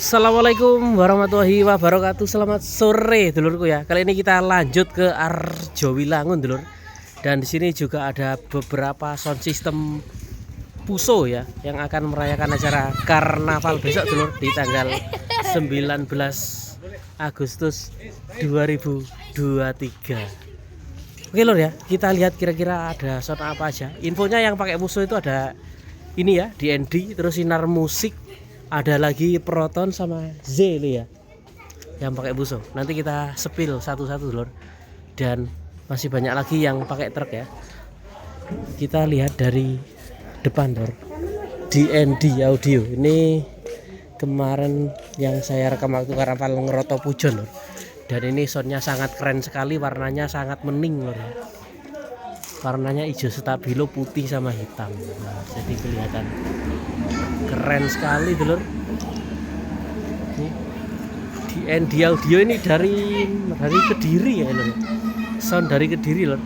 Assalamualaikum warahmatullahi wabarakatuh. Selamat sore dulurku ya. Kali ini kita lanjut ke Arjowilangun dulur. Dan di sini juga ada beberapa sound system Puso ya yang akan merayakan acara karnaval besok dulur di tanggal 19 Agustus 2023. Oke lor ya, kita lihat kira-kira ada sound apa aja. Infonya yang pakai Puso itu ada ini ya, DND, terus Sinar Musik, ada lagi Proton sama Z ya yang pakai Puso. Nanti kita sepil satu-satu lor. Dan masih banyak lagi yang pakai truk ya. Kita lihat dari depan lor. DND audio. Ini kemarin yang saya rekam waktu karnaval Ngeroto Pujon lor. Dan ini soundnya sangat keren sekali, warnanya sangat mening lor ya. Warnanya hijau stabilo, putih sama hitam. Nah, jadi kelihatan keren sekali dulur. DND audio ini dari Kediri ya lor. Sound dari Kediri lor.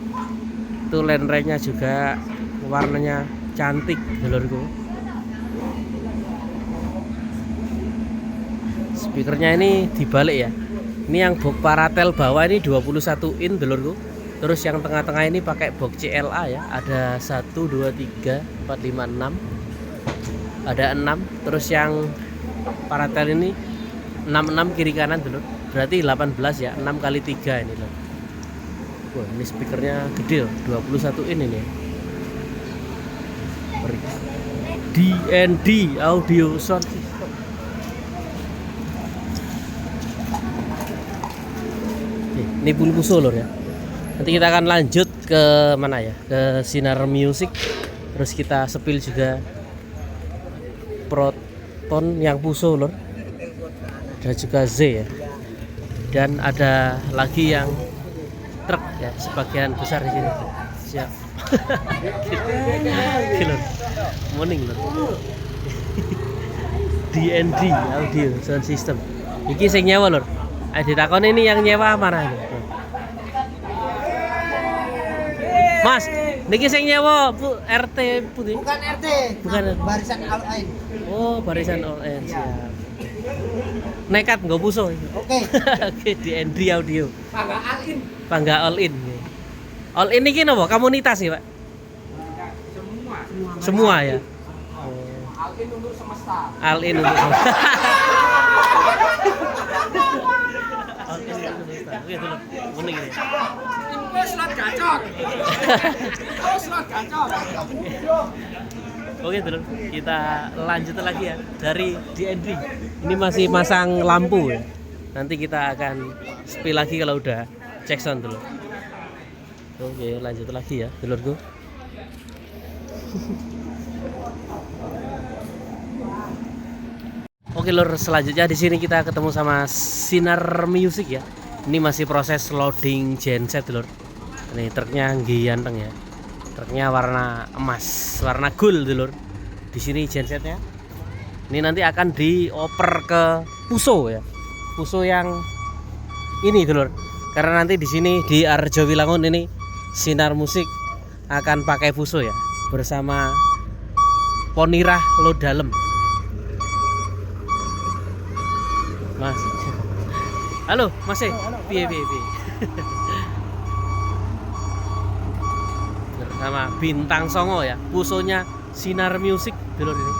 Itu lenrenya juga warnanya cantik dulurku. Speakernya ini dibalik ya. Ini yang box paratel bawah ini 21 in dulurku. Terus yang tengah-tengah ini pakai box CLA ya. Ada 1 2 3 4 5 6. Ada 6. Terus yang paratel ini 66 kiri kanan dulu. Berarti 18 ya. 6 kali 3 ini loh. Wah, ini speakernya gede loh. 21 in ini. DND audio sound system. Ini pun Puso lor ya. Nanti kita akan lanjut ke mana ya? Ke Sinar Musik. Terus kita sepil juga Proton yang Puso lor. Dan juga Z ya. Dan ada lagi yang truk ya, sebagian besar di sini. Siap. Lor. Morning lor. DND audio sound system. Iki sing nyewa lor. Ditakon ini yang nyewa mana ini? Mas, niki sing nyewa RT putih. Bukan RT, bukan barisan all-in. Oh, barisan all-in. Siap. Nekat nggak Puso. Oke. Oke, DND audio. Pangga all-in. Pangga all-in. All-in ini napa? Komunitas ya, Pak? Semua ya. All-in untuk semesta. All-in untuk semesta. All-in untuk semesta. Oke, dulu. Kuning ini. Slot gacor. Slot gacor. Oke dulu, kita lanjut lagi ya dari DND. Ini masih masang lampu ya. Nanti kita akan spill lagi kalau udah cek sound dulu. Oke, lanjut lagi ya dulurku. Oke lur, selanjutnya di sini kita ketemu sama Sinar Musik ya. Ini masih proses loading genset lur. Ini truknya ganteng ya. Truknya warna emas, warna gold dulur. Di sini gensetnya. Ini nanti akan dioper ke Puso ya. Puso yang ini dulur. Karena nanti di sini di Arjowilangun ini Sinar Musik akan pakai Puso ya, bersama Ponirah Lodalem. Mas. Halo, Mas. Piye. Sama Bintang Songo ya, Pusonya Sinar Musik dulu ini.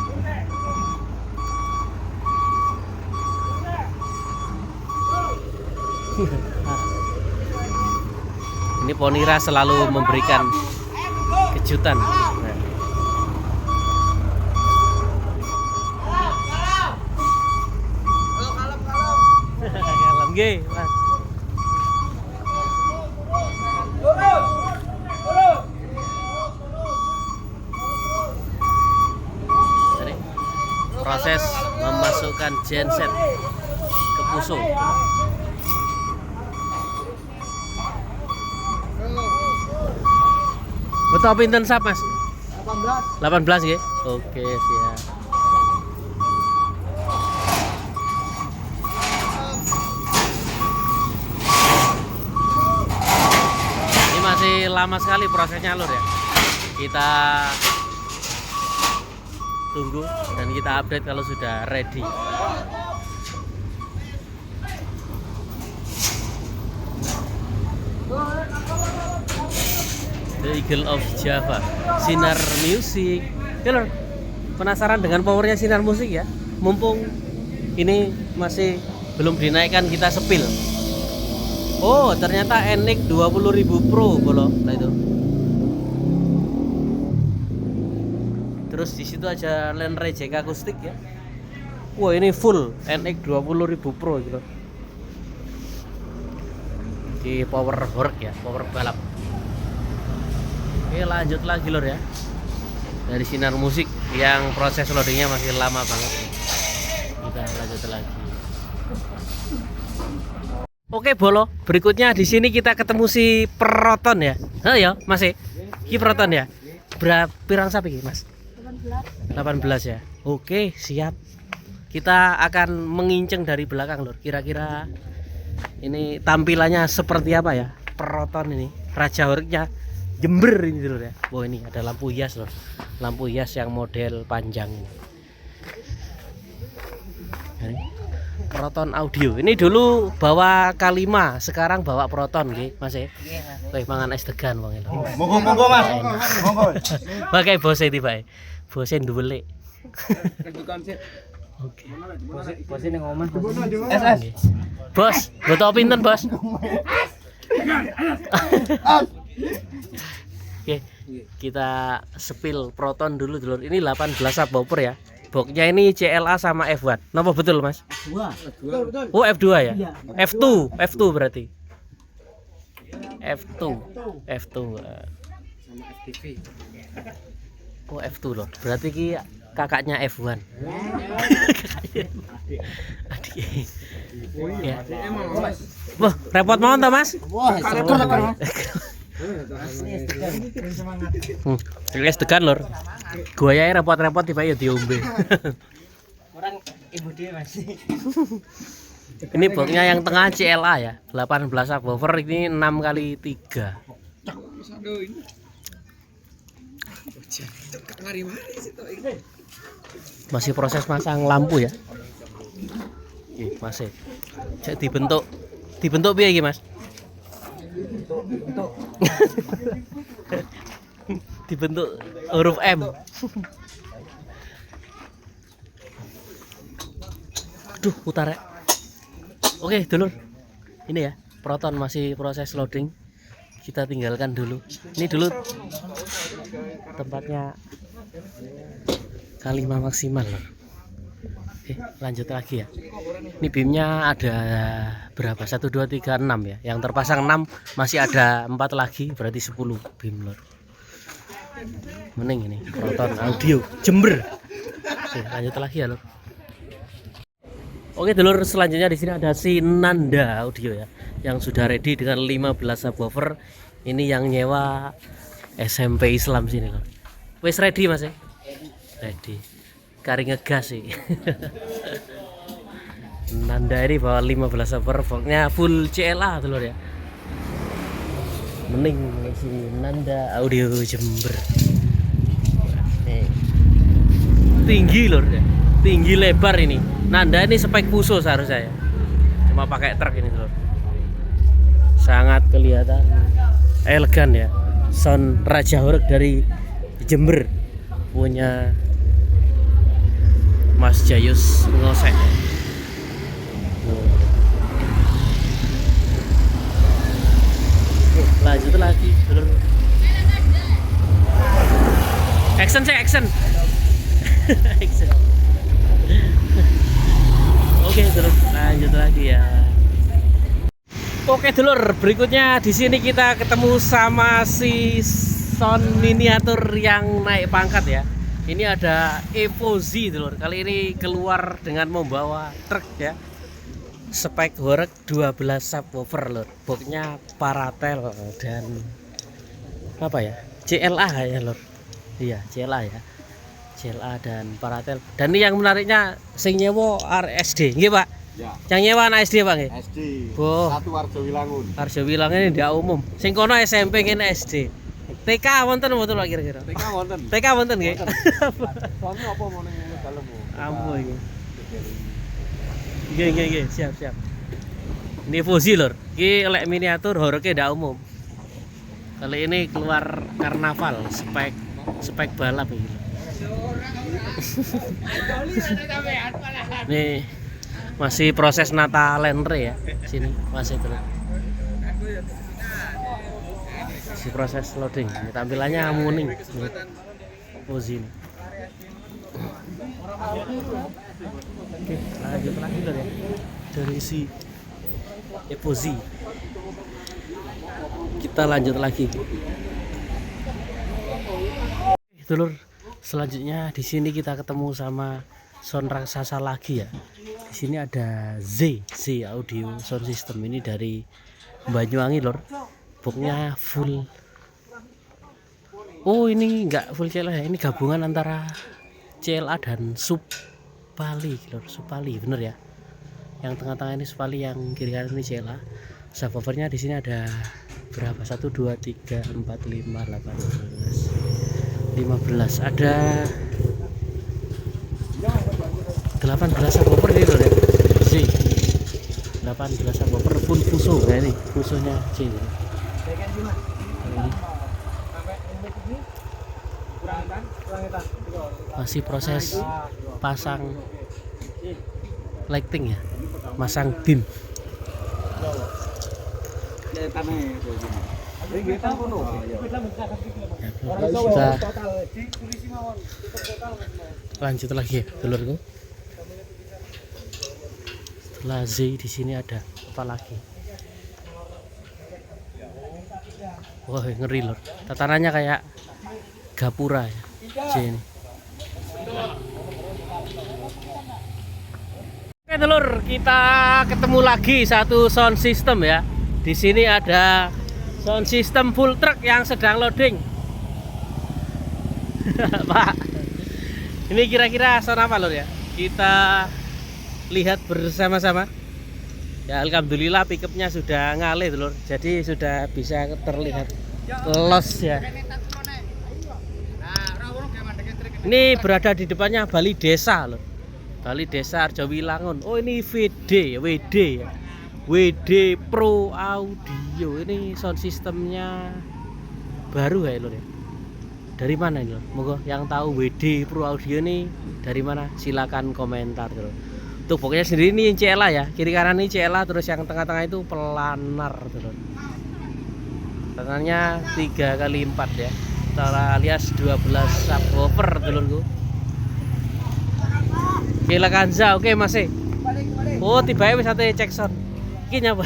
Ini Ponira selalu memberikan kejutan. Nah. Kalem ge, Mas. Proses memasukkan genset ke Puso. Betul pinten sap Mas? 18. 18 nggih. Oke, siap. Ini masih lama sekali prosesnya lur ya. Kita tunggu dan kita update kalau sudah ready. The Eagle of Java, Sinar Music. Oke lor, penasaran dengan powernya Sinar Music ya? Mumpung ini masih belum dinaikkan, kita sepil. Oh, ternyata NX 20.000 Pro bolo. Nah itu. Terus di situ aja Land Reject akustik ya. Wah, ini full NX 20.000 Pro gitu. Di power work ya, power balap. Oke, lanjut lagi lor ya. Dari Sinar Musik yang proses loadingnya masih lama banget. Kita lanjut lagi. Oke bolo, berikutnya di sini kita ketemu si Proton ya. Ya, masih. Ki Proton ya. Berapa pirang sapi Mas? 18 ya. Oke, siap. Kita akan menginceng dari belakang lor. Kira-kira ini tampilannya seperti apa ya? Proton ini, raja horiknya Jember ini dulu ya. Wah, ini ada lampu hias loh. Lampu hias yang model panjang ini. Proton Audio. Ini dulu bawa K5, sekarang bawa Proton nggih, Mas ya. Wih, mangan es degan wong itu. Monggo Mas. Monggo. Pakai bose tiba. Bose nduwelek. Oke. Bos ning omah. Bos, butuh pinten, Bos? Oke, kita sepil Proton dulu dulur. Ini 18 subwoofer ya. Boxnya ini CLA sama F1. Napa betul, Mas? Betul. Oh, F2 ya? F2 berarti. F2. Sama FTV. Oh, F2 loh. Berarti ki kakaknya F1. Adik. Ya. Wah, repot banget toh, Mas? Wah, repot. Es degan lor. Gua ya repot-repot tiba ya diombe. Orang ibu dia Mas. Ini boxnya yang tengah CLA ya. 18 subwoofer ini 6 kali 3. Masih proses masang lampu ya. Masih. Cek dibentuk piye iki, Mas? Dibentuk huruf M. Aduh, putar ya. Oke, dulur. Ini ya, Proton masih proses loading. Kita tinggalkan dulu. Ini dulu tempatnya K5 maksimal loh. Oke, lanjut lagi ya. Ini beamnya ada berapa? 1, 2, 3, 6 ya. Yang terpasang 6, masih ada 4 lagi, berarti 10 beam lor. Mending ini Proton Audio Jember. Oke, lanjut lagi ya lor. Oke dulur, selanjutnya di sini ada si Nanda Audio ya, yang sudah ready dengan 15 subwoofer. Ini yang nyewa SMP Islam sini lor. Wes ready Mas ya? Ready. Kari ngegas sih. Nanda ini bawa 15 subwoofer, boxnya full CLA dulur ya. Mending si Nanda Audio Jember. Tinggi lor ya. Tinggi lebar ini. Nanda ini spek khusus harusnya ya. Cuma pakai truk ini lor. Sangat kelihatan elegan ya. Sound Raja Horeg dari Jember punya Mas Jayus Ngosek. Lanjut lagi dulur. Action. Action. Oke dulur, lanjut lagi ya. Oke dulur, berikutnya di sini kita ketemu sama si sound miniatur yang naik pangkat ya. Ini ada Evo Z dulur. Kali ini keluar dengan membawa truk ya. Spek Horeg 12 subwoofer lor. Boxnya Paratel dan apa ya? CLA ya lor. Iya, CLA ya. CLA dan Paratel. Dan ini yang menariknya sing nyewa RSD, nggih Pak? Ya. Yang nyewa anak SD Pak nggih? SD. Oh. Satu Warjo Wilangun. Warjo Wilangun ini ndak umum. Sing kono SMP ngene SD. TK wonten mboten Pak kira-kira? TK wonten. TK wonten nggih? Soalnya apa mau ning dalem? Ambo iki. Nggih, siap. Ini Fuzi lor. Iki lek miniatur horege ndak umum. Kali ini keluar karnaval spek balap gitu. Nih masih proses nata lenre ya sini masih terus. Masih proses loading. Ini tampilannya muning. Pozi ini. Oke, lanjut lagi ya. Dari si Epozi. Kita lanjut lagi. Dulur, selanjutnya di sini kita ketemu sama sound raksasa lagi ya. Di sini ada Z Audio Sound System, ini dari Banyuwangi lor. Boxnya full. Oh, ini enggak full CLA ya. Ini gabungan antara CLA dan Supali lor. Supali bener ya. Yang tengah-tengah ini Supali, yang kiri kanan ini CLA. Subwoofernya di sini ada berapa? 1 2 3 4 5 8 12 15. Ada 18 subwoofer ini loh ya. Z 18 subwoofer full fuso ya, ini fusonya C ya. Ini masih proses pasang lighting ya, masang dim. Kita lanjut lagi ya dulurku. Setelah Z di sini ada apa lagi? Wah, ngeri lor. Tatarannya kayak gapura ya. Z ini. Oke dulur, kita ketemu lagi satu sound system ya. Di sini ada sound system full truck yang sedang loading. Pak, ini kira-kira sound apa lor ya? Kita lihat bersama-sama. Ya alhamdulillah pickupnya sudah ngalih lor. Jadi sudah bisa terlihat los ya. Ini berada di depannya Bali Desa lor. Bali Desa Arjawilangun. Oh, ini WD ya. WD Pro Audio, ini sound systemnya baru ya lor ya. Dari mana ini lor? Moga yang tahu WD Pro Audio ini dari mana? Silakan komentar lor. Tuh pokoknya sendiri ini CLA ya, kiri kanan ini CLA, terus yang tengah-tengah itu pelanar lor. Tangannya 3x4 ya, alias 12 subwoofer lorku. Gila Kanza, oke masih. Oh tiba-tiba wis ate cek sound. Iki nyapa?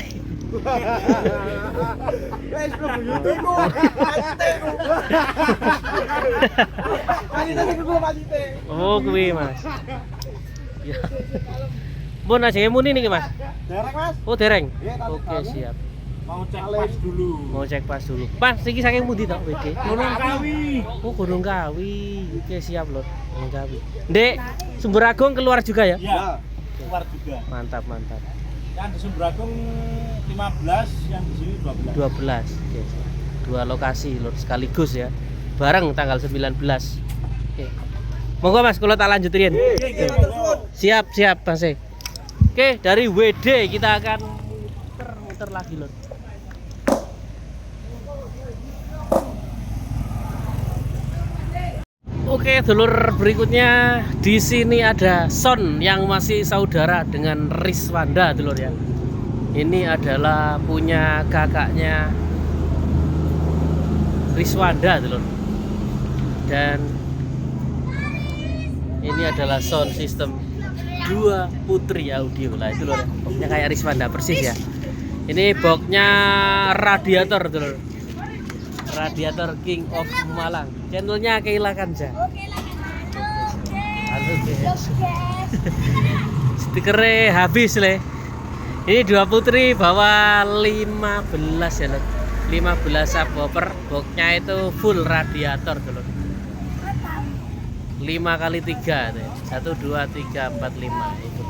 Oh, kuwi Mas. Ya. Mun aja muni niki Mas. Dereng Mas. Oh, dereng. Iya, Oke, siap. Mau cek pas dulu. Mau cek pas dulu. Mas, iki saking pundi to, WD? Gunung Kawi. Oh, Gunung Kawi. Oke, siap, Lur. Gunung Kawi. Ndek, Sumber Agung keluar juga ya? Iya. Keluar juga. Mantap. Yang di Sumber-Agung 15, yang di sini 12. 12. Oke. Dua lokasi, Lur, sekaligus ya. Bareng tanggal 19. Oke. Monggo Mas, kalau tak lanjutin. Siap, Mas. Oke, dari WD kita akan muter lagi, Lur. Oke, dulur, berikutnya di sini ada sound yang masih saudara dengan Riswanda, dulur ya. Ini adalah punya kakaknya Riswanda, dulur. Dan ini adalah sound system 2 Putri Audio lah, itu lho ya. Boxnya kayak Riswanda persis ya. Ini boxnya radiator, dulur. Radiator King of Malang. Channelnya Keila Kanza. Halo guys. Stikernya habis le. Ini 2 Putri bawa 15 ya lho. 15 subwoofer. Boxnya itu full radiator dulu. 5x3 tuh. 1 2 3 4 5 itu.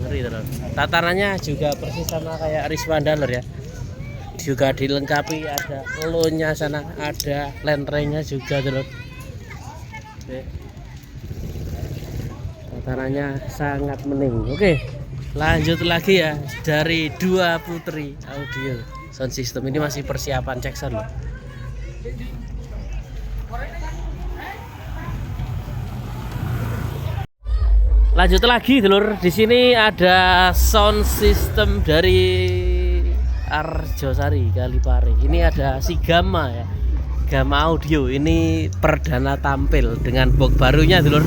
Ngeri dulu. Tatarannya juga persis sama kayak Riswanda lho ya. Juga dilengkapi ada low-nya sana, ada lenrenya juga dulu. Tatarannya sangat mening. Oke, lanjut lagi ya dari 2 Putri Audio sound system. Ini masih persiapan cek sound loh. Lanjut lagi dulur, di sini ada sound system dari Arjosari Kalipare. Ini ada si Gamma ya, Gamma Audio. Ini perdana tampil dengan box barunya dulur.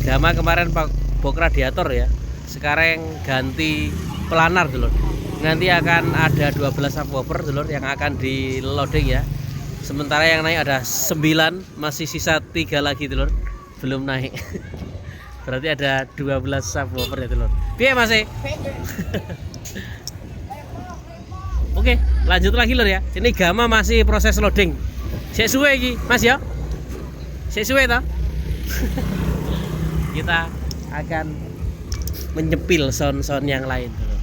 Gamma kemarin box radiator ya, sekarang ganti planar dulur. Nanti akan ada 12 subwoofer dulur yang akan di loading ya. Sementara yang naik ada 9, masih sisa 3 lagi dulur, belum naik. Berarti ada 12 subwoofer ya dulur. Piye Mas? Oke, lanjut lagi lur ya. Ini Gamma masih proses loading. Sik suwe iki, Mas ya. Sik suwe toh. Kita akan menyepil sound-sound yang lain dulur.